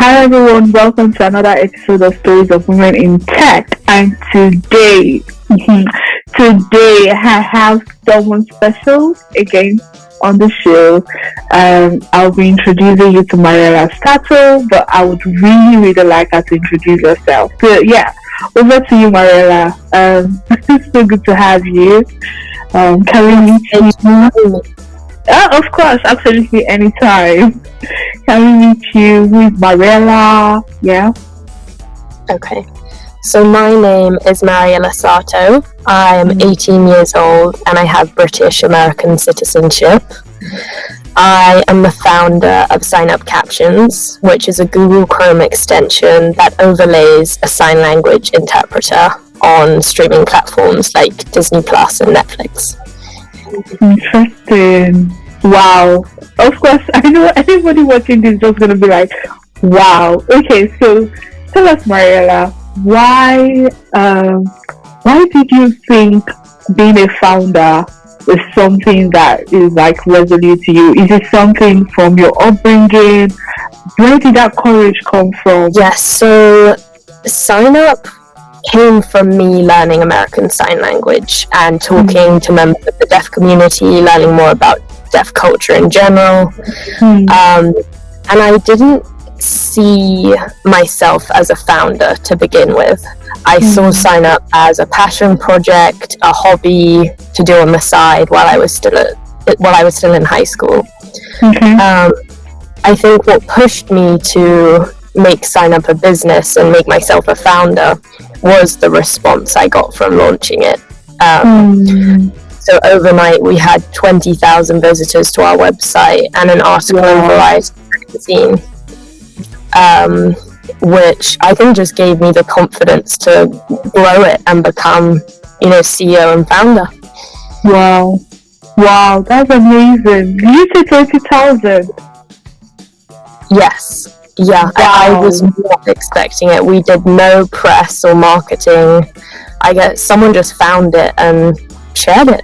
Hi everyone, welcome to another episode of Stories of Women in Tech. And today I have someone special again on the show. I'll be introducing you to Mariella Satow, but I would really like her to introduce herself. So yeah, over to you, Mariella. It's so good to have you. Can we meet you? Of course, absolutely, anytime. Can we meet you with Mariella? Yeah. Okay. So my name is Mariella Satow. I am 18 years old and I have British American citizenship. I am the founder of SignUp Captions, which is a Google Chrome extension that overlays a sign language interpreter on streaming platforms like Disney Plus and Netflix. Interesting. Wow. Of course, I know everybody watching this is just going to be like, wow. Okay, so tell us, Mariella, why did you think being a founder is something that is like resolute to you? Is it something from your upbringing? Where did that courage come from? Yes, so SignUp came from me learning American Sign Language and talking to members of the deaf community, learning more about deaf culture in general. And I didn't see myself as a founder to begin with. I saw SignUp as a passion project, a hobby to do on the side while I was still in high school. I think what pushed me to make SignUp a business and make myself a founder was the response I got from launching it. So overnight we had 20,000 visitors to our website and an article in Variety magazine, which I think just gave me the confidence to grow it and become, CEO and founder. Wow, that's amazing. Did you say 20,000? Yes. Yeah, wow. I was not expecting it. We did no press or marketing. I guess someone just found it and shared it.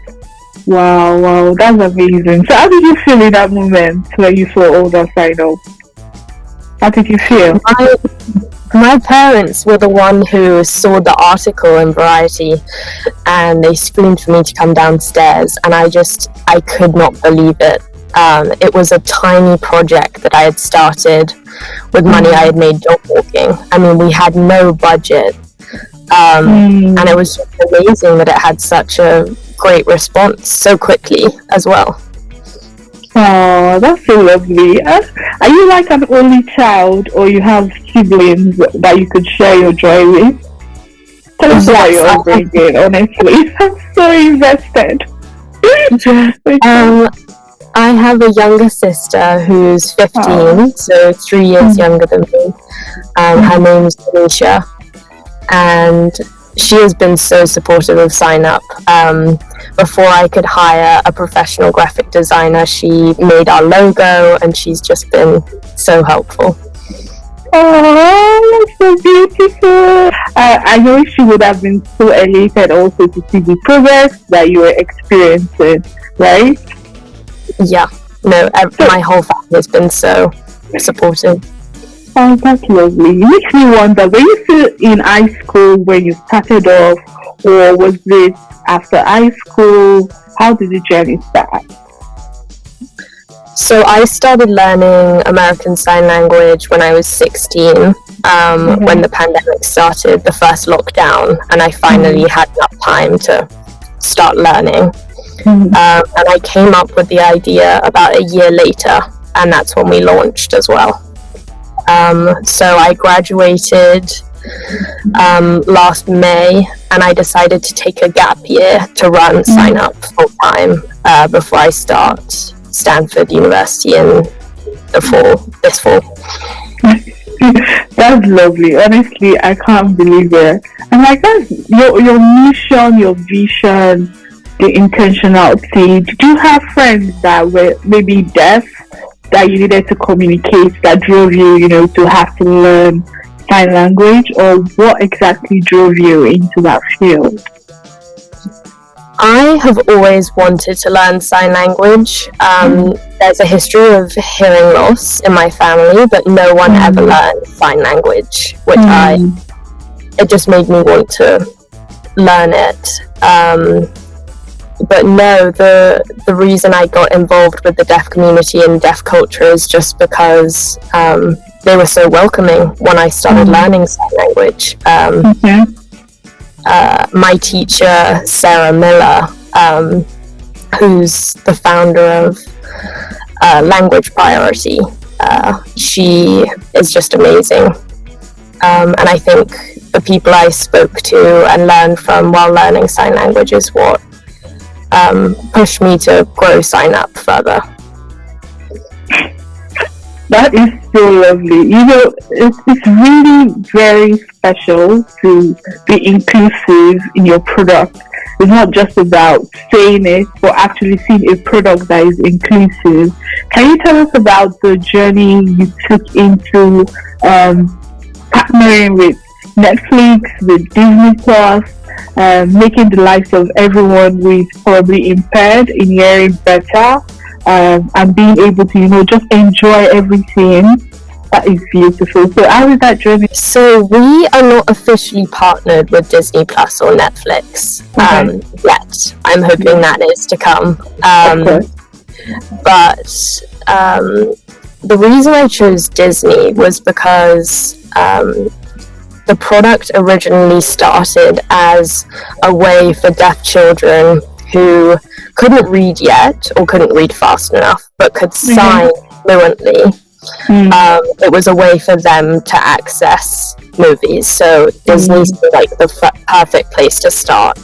Wow, that's amazing. So how did you feel in that moment when you saw all that sign up? How did you feel? My parents were the one who saw the article in Variety and they screamed for me to come downstairs, and I could not believe it. It was a tiny project that I had started with money I had made dog walking. I mean, we had no budget. And it was just amazing that it had such a great response so quickly as well. Oh, that's so lovely. Are you like an only child, or you have siblings that you could share your joy with? Tell us about your upbringing, honestly. I'm so invested. I have a younger sister who's 15, so 3 years younger than me. Her name's Alicia, and she has been so supportive of SignUp. Before I could hire a professional graphic designer, she made our logo, and she's just been so helpful. Oh, that's so beautiful. I know she would have been so elated also to see the progress that you were experiencing, right? Yeah, no, my whole family has been so supportive. Oh, that's lovely. It makes me wonder, were you still in high school when you started off, or was it after high school? How did the journey start? So I started learning American Sign Language when I was 16, when the pandemic started, the first lockdown, and I finally had enough time to start learning. And I came up with the idea about a year later, and that's when we launched as well. So I graduated last May, and I decided to take a gap year to run SignUp full time before I start Stanford University in this fall. That's lovely. Honestly, I can't believe it. And like that's your mission, your vision, the intentionality. Did you have friends that were maybe deaf that you needed to communicate that drove you, to have to learn sign language, or what exactly drove you into that field? I have always wanted to learn sign language. there's a history of hearing loss in my family, but no one ever learned sign language, which it just made me want to learn it. But no, the reason I got involved with the deaf community and deaf culture is just because they were so welcoming when I started learning sign language. My teacher, Sarah Miller, who's the founder of Language Priority, she is just amazing. And I think the people I spoke to and learned from while learning sign language is what pushed me to grow SignUp further. That is so lovely. You know, it's really very special to be inclusive in your product. It's not just about saying it, but actually seeing a product that is inclusive. Can you tell us about the journey you took into partnering with Netflix, with Disney Plus, making the lives of everyone who is probably impaired in hearing better, and being able to, you know, just enjoy everything? That is beautiful. So how is that journey? So we are not officially partnered with Disney Plus or Netflix yet. I'm hoping that is to come. But the reason I chose Disney was because the product originally started as a way for deaf children who couldn't read yet or couldn't read fast enough but could sign fluently. It was a way for them to access movies, so Disney's like the perfect place to start.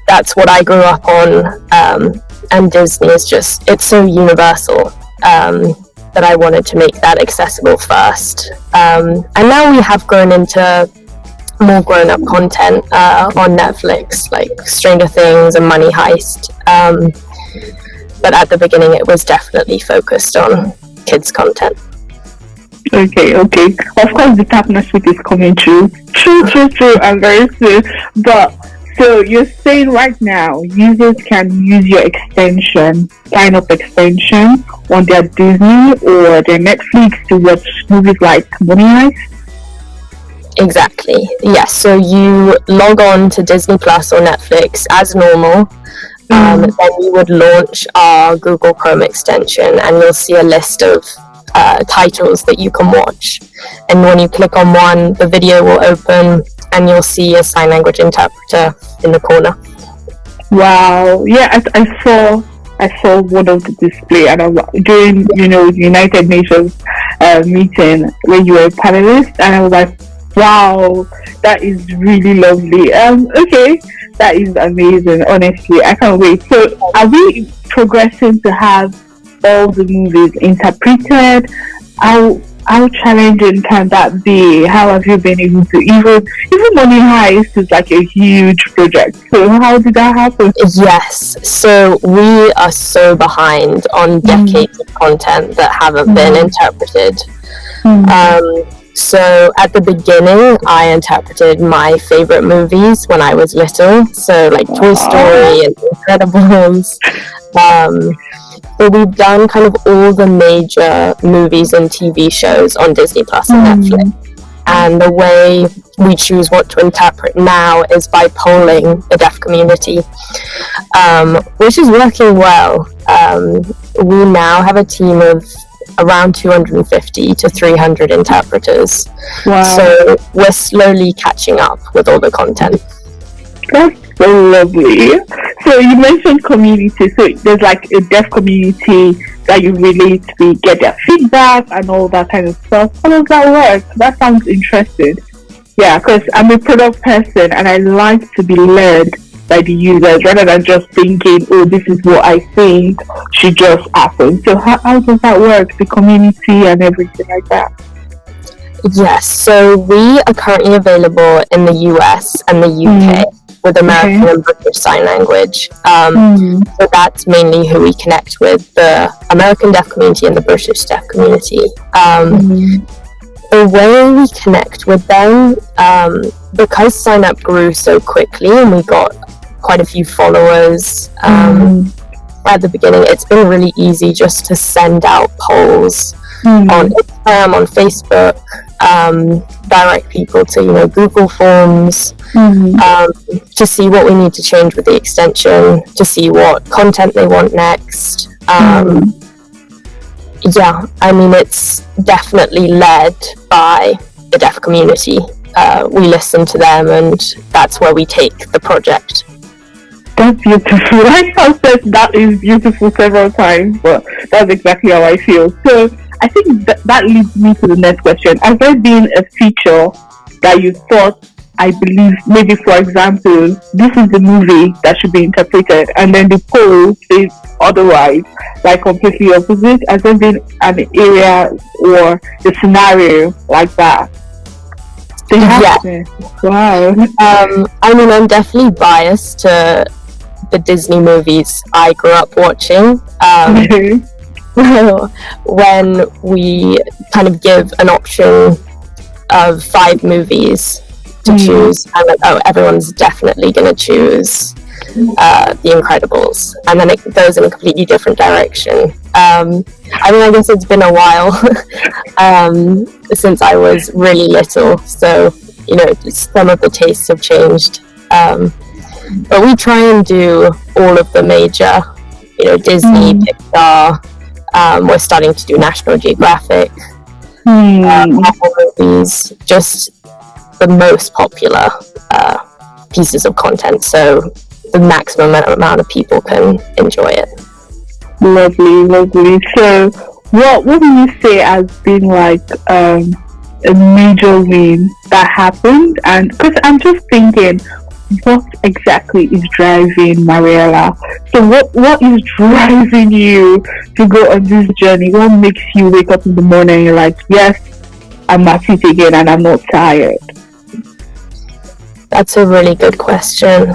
That's what I grew up on, and Disney is just, it's so universal that I wanted to make that accessible first. And now we have grown into more grown-up content on Netflix, like Stranger Things and Money Heist. But at the beginning, it was definitely focused on kids' content. Okay. Of course, the partner suite is coming true, and very soon. But so you're saying right now, users can use your extension, sign-up extension, on their Disney or their Netflix to watch movies like Money Heist? Exactly. Yes. So you log on to Disney Plus or Netflix as normal. Then we would launch our Google Chrome extension, and you'll see a list of titles that you can watch. And when you click on one, the video will open, and you'll see a sign language interpreter in the corner. Wow! Yeah, I saw one of the display, and during the United Nations meeting where you were a panelist, and I was like, wow, that is really lovely. Okay. That is amazing, honestly. I can't wait. So are we progressing to have all the movies interpreted? How challenging can that be? How have you been able to, even Money Heist is like a huge project. So how did that happen? Yes. So we are so behind on decades of content that haven't been interpreted. So at the beginning, I interpreted my favorite movies when I was little. So like Toy Story and Incredibles. But we've done kind of all the major movies and TV shows on Disney Plus and Netflix. And the way we choose what to interpret now is by polling the deaf community, which is working well. We now have a team of around 250 to 300 interpreters. Wow. So we're slowly catching up with all the content. That's so lovely. So you mentioned community. So there's like a deaf community that you relate to, get their feedback and all that kind of stuff. How does that work? That sounds interesting. Yeah, because I'm a product person and I like to be led by the users rather than just thinking, oh, this is what I think should just happen. So how does that work, the community and everything like that? Yes, so we are currently available in the US and the UK with American and British Sign Language. So that's mainly who we connect with, the American deaf community and the British deaf community. The way we connect with them, because SignUp grew so quickly and we got quite a few followers, at the beginning, it's been really easy just to send out polls on Instagram, on Facebook, direct people to, Google Forms, to see what we need to change with the extension, to see what content they want next. Yeah, I mean, it's definitely led by the deaf community. We listen to them, and that's where we take the project. That's beautiful. I have said that is beautiful several times, but that's exactly how I feel. So I think that leads me to the next question. Has there been a feature that you thought, I believe, maybe for example, this is the movie that should be interpreted, and then the poll says otherwise, like completely opposite? Has there been an area or a scenario like that? Yeah. Wow. I mean, I'm definitely biased to the Disney movies I grew up watching. When we kind of give an option of 5 movies to choose, I'm like, oh, everyone's definitely going to choose The Incredibles, and then it goes in a completely different direction. I mean, I guess it's been a while since I was really little, so some of the tastes have changed, but we try and do all of the major, Disney, Pixar. We're starting to do National Geographic movies, just the most popular pieces of content, so the maximum amount of people can enjoy it. Lovely. So what would you say has been like a major win that happened? And because I'm just thinking, what exactly is driving Mariella? So what is driving you to go on this journey? What makes you wake up in the morning and you're like, yes, I'm at it again and I'm not tired? That's a really good question.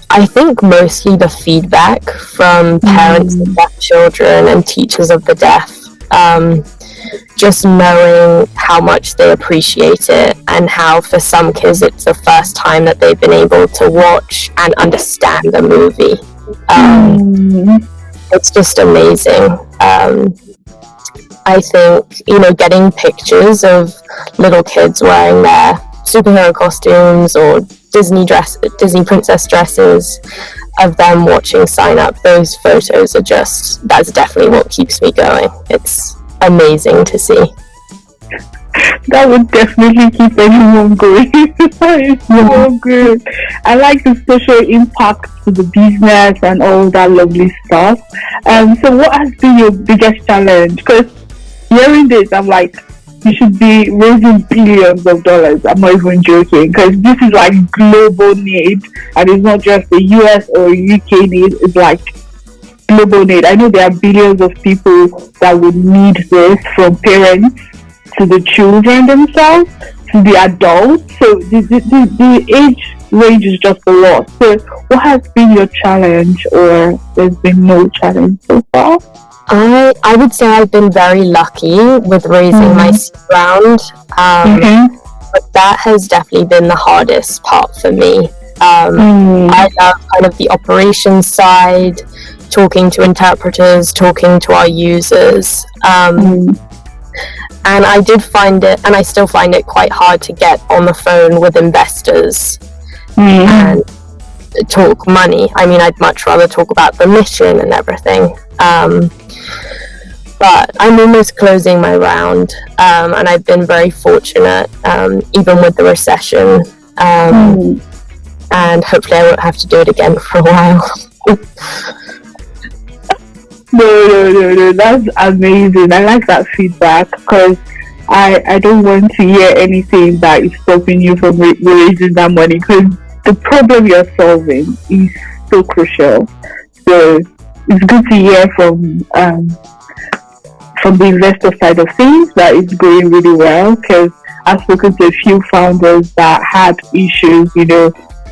I think mostly the feedback from parents of deaf children and teachers of the deaf. Just knowing how much they appreciate it, and how for some kids it's the first time that they've been able to watch and understand a movie. It's just amazing. I think, getting pictures of little kids wearing their superhero costumes or Disney princess dresses, of them watching SignUp, those photos that's definitely what keeps me going. It's amazing to see. That would definitely keep anyone going. It's so good. I like the social impact to the business and all that lovely stuff. So what has been your biggest challenge? Because hearing this, I'm like, you should be raising billions of dollars. I'm not even joking, because this is like global need, and it's not just the US or UK need, it's like global need. I know there are billions of people that would need this, from parents to the children themselves to the adults. So the age range is just a lot. So what has been your challenge, or there's been no challenge so far? I would say I've been very lucky with raising my seed round, but that has definitely been the hardest part for me. I love kind of the operations side, talking to interpreters, talking to our users, and I did find it, and I still find it quite hard to get on the phone with investors and talk money. I mean, I'd much rather talk about the mission and everything. But I'm almost closing my round, and I've been very fortunate, even with the recession, and hopefully I won't have to do it again for a while. No, that's amazing. I like that feedback, because I don't want to hear anything that is stopping you from raising that money, because the problem you're solving is so crucial. So it's good to hear from the investor side of things that it's going really well, because I've spoken to a few founders that had issues,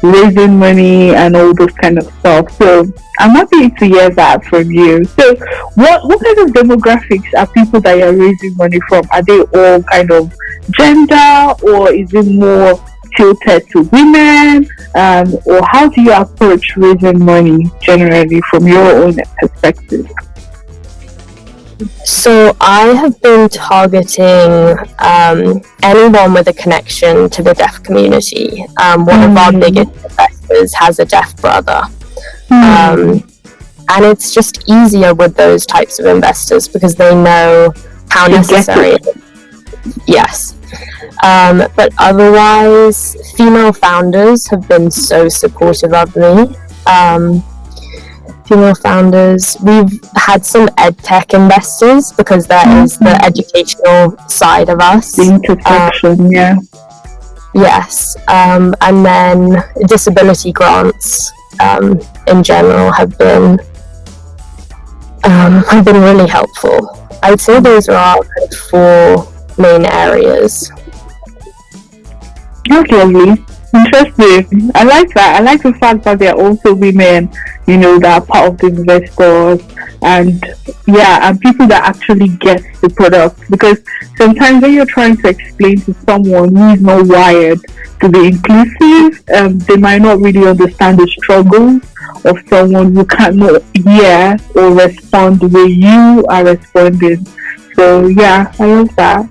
raising money and all those kind of stuff. So I'm happy to hear that from you. So what kind of demographics are people that you're raising money from? Are they all kind of gender, or is it more tilted to women, or how do you approach raising money generally from your own perspective? So I have been targeting anyone with a connection to the deaf community. One of our biggest investors has a deaf brother. And it's just easier with those types of investors because they know how necessary it is. Yes. But otherwise, female founders have been so supportive of me. Female founders. We've had some edtech investors because that is the educational side of us. The intersection, yeah. Yes. And then disability grants in general have been really helpful. I'd say those are our kind of 4 main areas. That's lovely. Interesting. I like that. I like the fact that there are also women, that are part of the investors, and people that actually get the product. Because sometimes when you're trying to explain to someone who is not wired to be inclusive, they might not really understand the struggles of someone who cannot hear or respond the way you are responding. So I love that.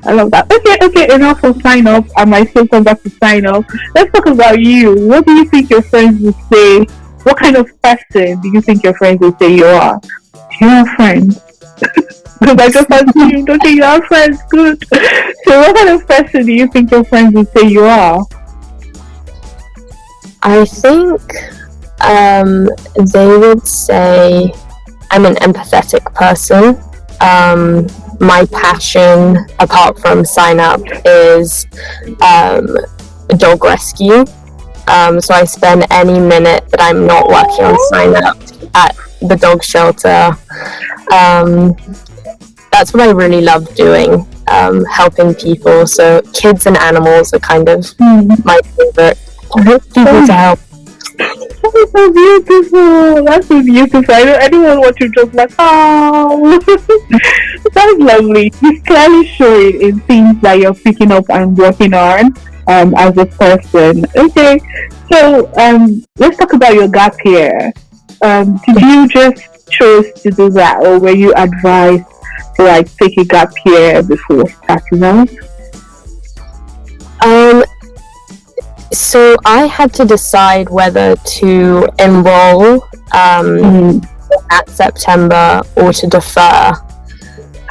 Okay, enough of SignUp. I might still come back to SignUp. Let's talk about you. What do you think your friends would say? What kind of person do you think your friends would say you are? Do you have friends? Because I just asked you, don't you have friends? Good. So what kind of person do you think your friends would say you are? I think they would say I'm an empathetic person. My passion, apart from SignUp, is dog rescue. So I spend any minute that I'm not working on SignUp at the dog shelter. That's what I really love doing, helping people. So kids and animals are kind of my favorite people to help. That's so beautiful. That's so beautiful. I don't want to just like, oh, that's lovely. It's clearly showing in things that you're picking up and working on as a person. Okay, so let's talk about your gap year. Did you just choose to do that, or were you advised to take a gap year before starting out? So I had to decide whether to enroll at September or to defer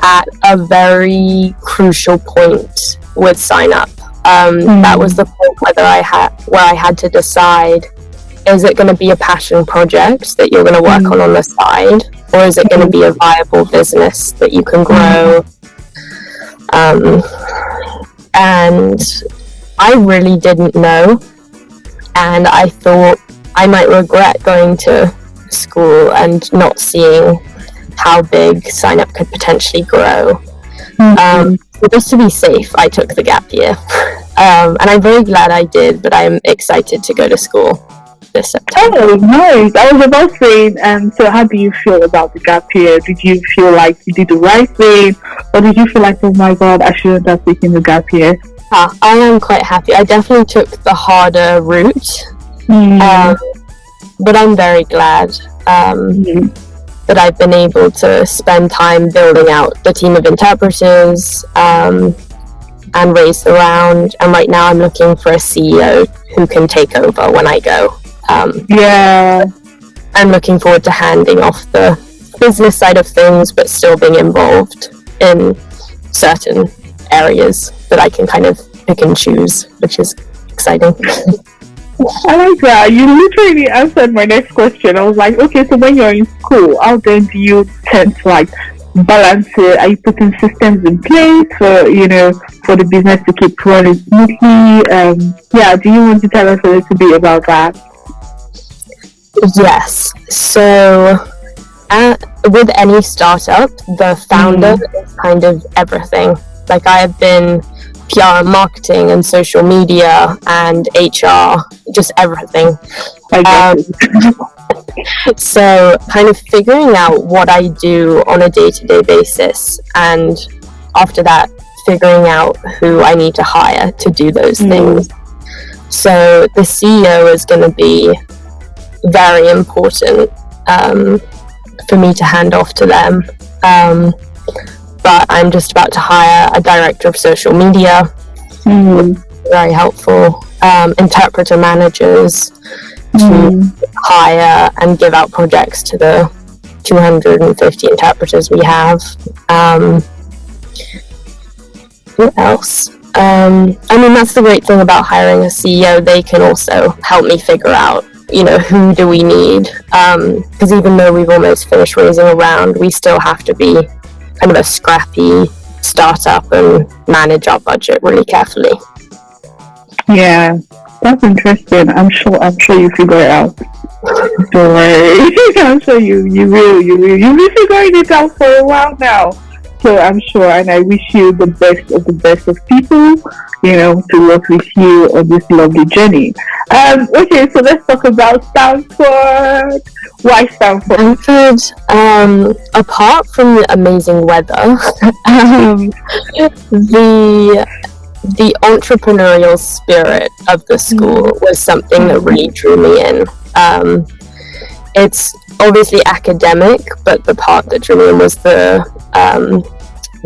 at a very crucial point with SignUp. That was the point where I had to decide: is it going to be a passion project that you're going to work on the side, or is it going to be a viable business that you can grow? And I really didn't know, and I thought I might regret going to school and not seeing how big SignUp could potentially grow. So just to be safe, I took the gap year, and I'm very glad I did, but I'm excited to go to school this September. Oh, nice. I was about saying, so how do you feel about the gap year? Did you feel like you did the right thing, or did you feel like, oh my god, I shouldn't have taken the gap year? I am quite happy. I definitely took the harder route, but I'm very glad that I've been able to spend time building out the team of interpreters and raise the round. And right now I'm looking for a CEO who can take over when I go. I'm looking forward to handing off the business side of things, but still being involved in certain areas that I can kind of pick and choose, which is exciting. I like that. You literally answered my next question. I was like, okay, so when you're in school, how then do you tend to balance it? Are you putting systems in place for the business to keep running smoothly? Do you want to tell us a little bit about that? Yes. So with any startup, the founder is kind of everything. Like I have been PR and marketing and social media and HR, just everything. So kind of figuring out what I do on a day-to-day basis, and after that figuring out who I need to hire to do those things. So the CEO is going to be very important for me to hand off to them. But I'm just about to hire a director of social media. Very helpful. Interpreter managers to hire and give out projects to the 250 interpreters we have. What else? That's the great thing about hiring a CEO. They can also help me figure out, who do we need? Because even though we've almost finished raising a round, we still have to be kind of a scrappy startup and manage our budget really carefully. Yeah, that's interesting. I'm sure you figure it out. Don't worry. I'm sure you will. You've been figuring it out for a while now. So I'm sure, and I wish you the best of people, to work with you on this lovely journey. Okay, so let's talk about Stanford. Why Stanford? Stanford, apart from the amazing weather, the entrepreneurial spirit of the school was something that really drew me in. It's obviously academic, but the part that drew me in was the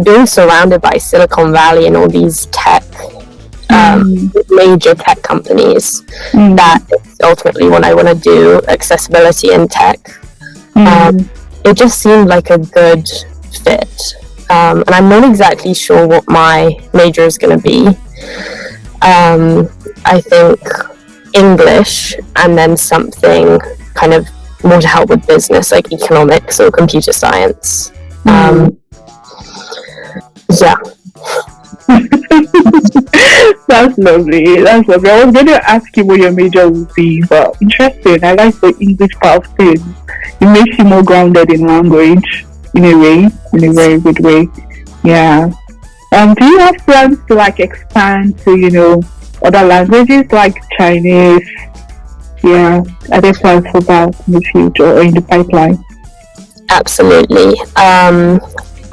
being surrounded by Silicon Valley and all these major tech companies. That is ultimately what I want to do, accessibility in tech. It just seemed like a good fit. And I'm not exactly sure what my major is going to be. I think English, and then something kind of more to help with business, like economics or computer science. Yeah. That's lovely. I was going to ask you what your major would be, but interesting. I like the English part of things. It makes you more grounded in language, in a very good way. Yeah. Do you have plans to expand to other languages like Chinese? Yeah. Are there plans for that in the future or in the pipeline? Absolutely.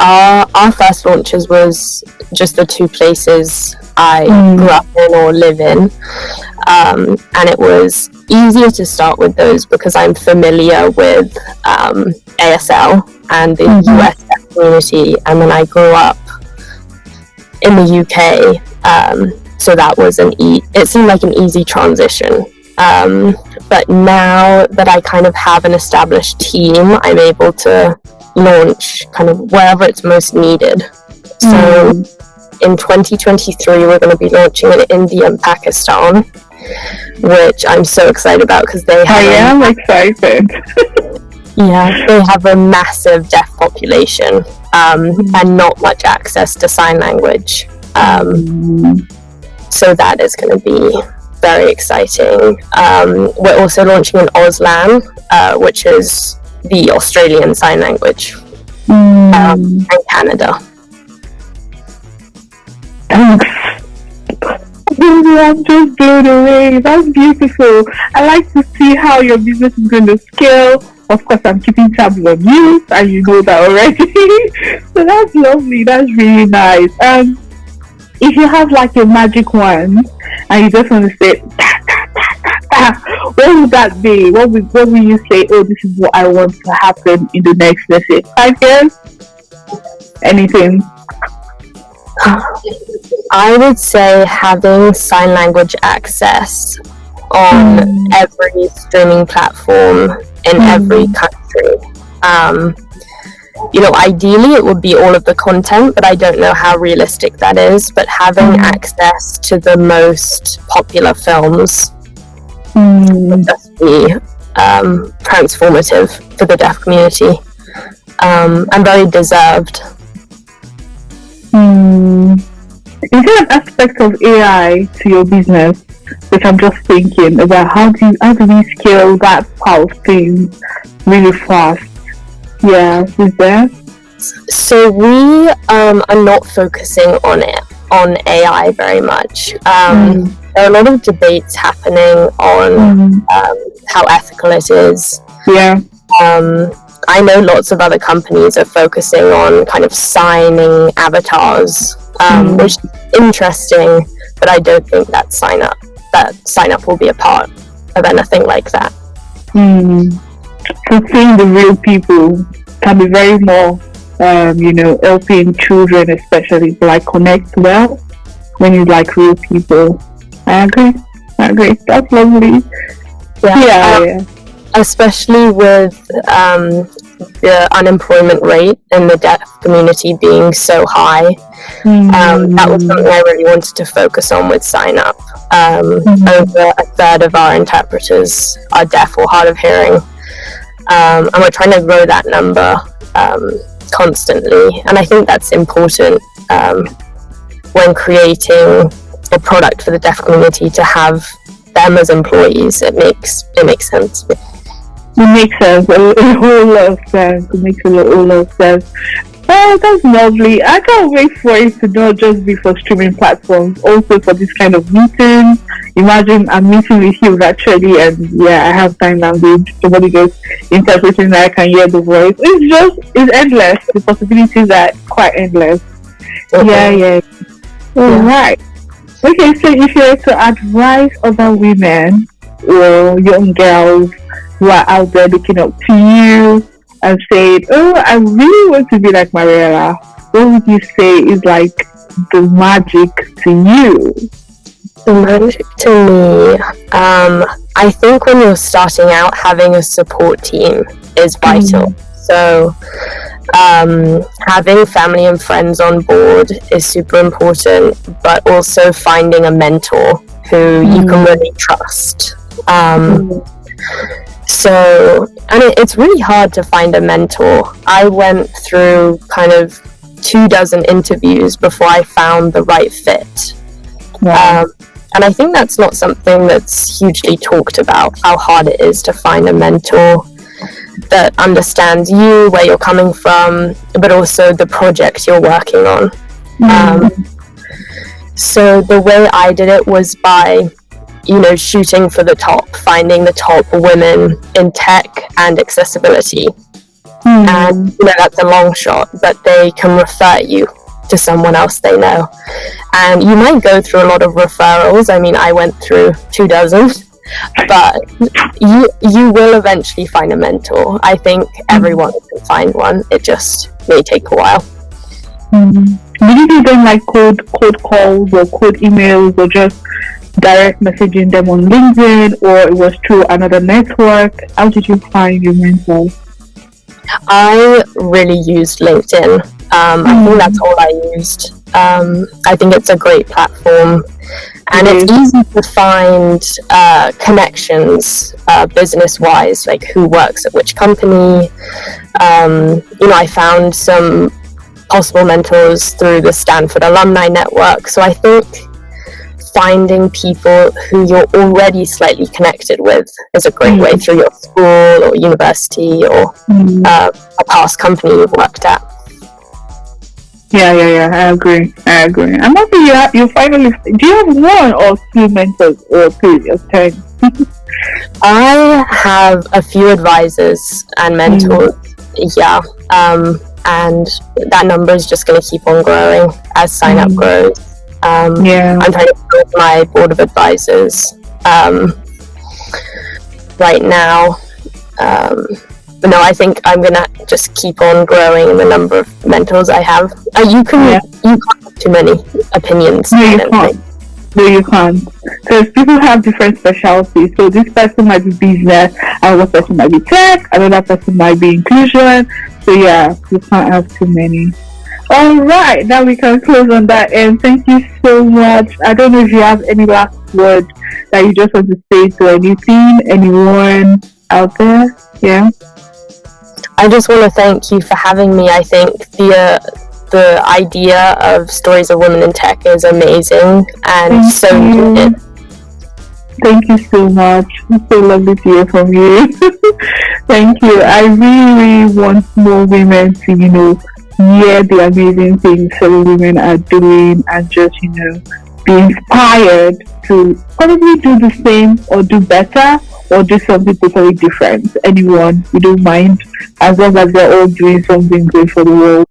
Our first launches was just the two places I grew up in or live in, and it was easier to start with those because I'm familiar with ASL and the US community, and then I grew up in the UK, so that was it seemed like an easy transition. But now that I kind of have an established team, I'm able to launch kind of wherever it's most needed. So in 2023, we're going to be launching in India and Pakistan, which I'm so excited about because they have... I am excited. Yeah, they have a massive deaf population and not much access to sign language. So that is going to be very exciting. We're also launching in Auslan, which is the Australian Sign Language, and Canada. Thanks. I'm just blown away. That's beautiful. I like to see how your business is going to scale. Of course, I'm keeping tabs on you, and you know that already. So that's lovely. That's really nice. If you have a magic wand, and you just want to say, what would that be? What will you say? Oh, this is what I want to happen in the next, let's say, 5 years. Anything? I would say having sign language access on every streaming platform in every country. Ideally it would be all of the content, but I don't know how realistic that is. But having access to the most popular films would just be transformative for the deaf community, and very deserved. Is there an aspect of AI to your business, which I'm just thinking about how do we scale that part of things really fast? Yeah, is there? So we are not focusing on AI very much. There are a lot of debates happening on how ethical it is. Yeah. I know lots of other companies are focusing on kind of signing avatars, which is interesting, but I don't think that's SignUp. that SignUp will be a part of anything like that. So seeing the real people can be very more, helping children especially to like connect well when you like real people. I agree. That's lovely. Yeah. Especially with the unemployment rate in the deaf community being so high. That was something I really wanted to focus on with SignUp. Over a third of our interpreters are deaf or hard of hearing, and we're trying to grow that number constantly, and I think that's important when creating a product for the deaf community to have them as employees. It makes sense. It makes sense, a whole lot of sense. It makes a whole lot of sense. Oh, that's lovely. I can't wait for it to not just be for streaming platforms, also for this kind of meetings. Imagine I'm meeting with you virtually, and I have sign language. Somebody just interpreting that I can hear the voice. It's endless. The possibilities are quite endless. Yeah. All right. Okay, so if you were to advise other women or young girls who are out there looking up to you and saying, "Oh, I really want to be like Mariella," what would you say is like the magic to you? The magic to me, I think when you're starting out, having a support team is vital. So having family and friends on board is super important, but also finding a mentor who you can really trust. And it's really hard to find a mentor. I went through kind of 24 interviews before I found the right fit. And I think that's not something that's hugely talked about, how hard it is to find a mentor that understands you, where you're coming from, but also the project you're working on. So the way I did it was by shooting for the top, finding the top women in tech and accessibility. And that's a long shot, but they can refer you to someone else they know. And you might go through a lot of referrals. I mean, I went through 24, but you will eventually find a mentor. I think everyone can find one. It just may take a while. Did you do them like cold calls or cold emails, or just direct messaging them on LinkedIn, or it was through another network? How did you find your mentors? I really used LinkedIn. I think that's all I used. I think it's a great platform, and it's easy to find connections business-wise, like who works at which company. I found some possible mentors through the Stanford Alumni Network, so I think finding people who you're already slightly connected with is a great way through your school or university or a past company you've worked at. Yeah, I agree. And maybe you finally, do you have one or two mentors or three or 10? I have a few advisors and mentors, and that number is just going to keep on growing as SignUp grows. I'm trying to build my board of advisors right now. But no, I think I'm gonna just keep on growing in the number of mentors I have. You can't have too many opinions. No, you can't. Because people have different specialties. So this person might be business, another person might be tech, another person might be inclusion. So you can't have too many. All right, now we can close on that. And thank you so much. I don't know if you have any last word that you just want to say to anyone out there. Yeah. I just want to thank you for having me. I think the idea of Stories of Women in Tech is amazing and so needed. Thank you so much. It's so lovely to hear from you. Thank you. I really want more women to, hear the amazing things fellow women are doing and just, be inspired to probably do the same or do better or do something totally different. Anyone, we don't mind, as long as they're all doing something great for the world.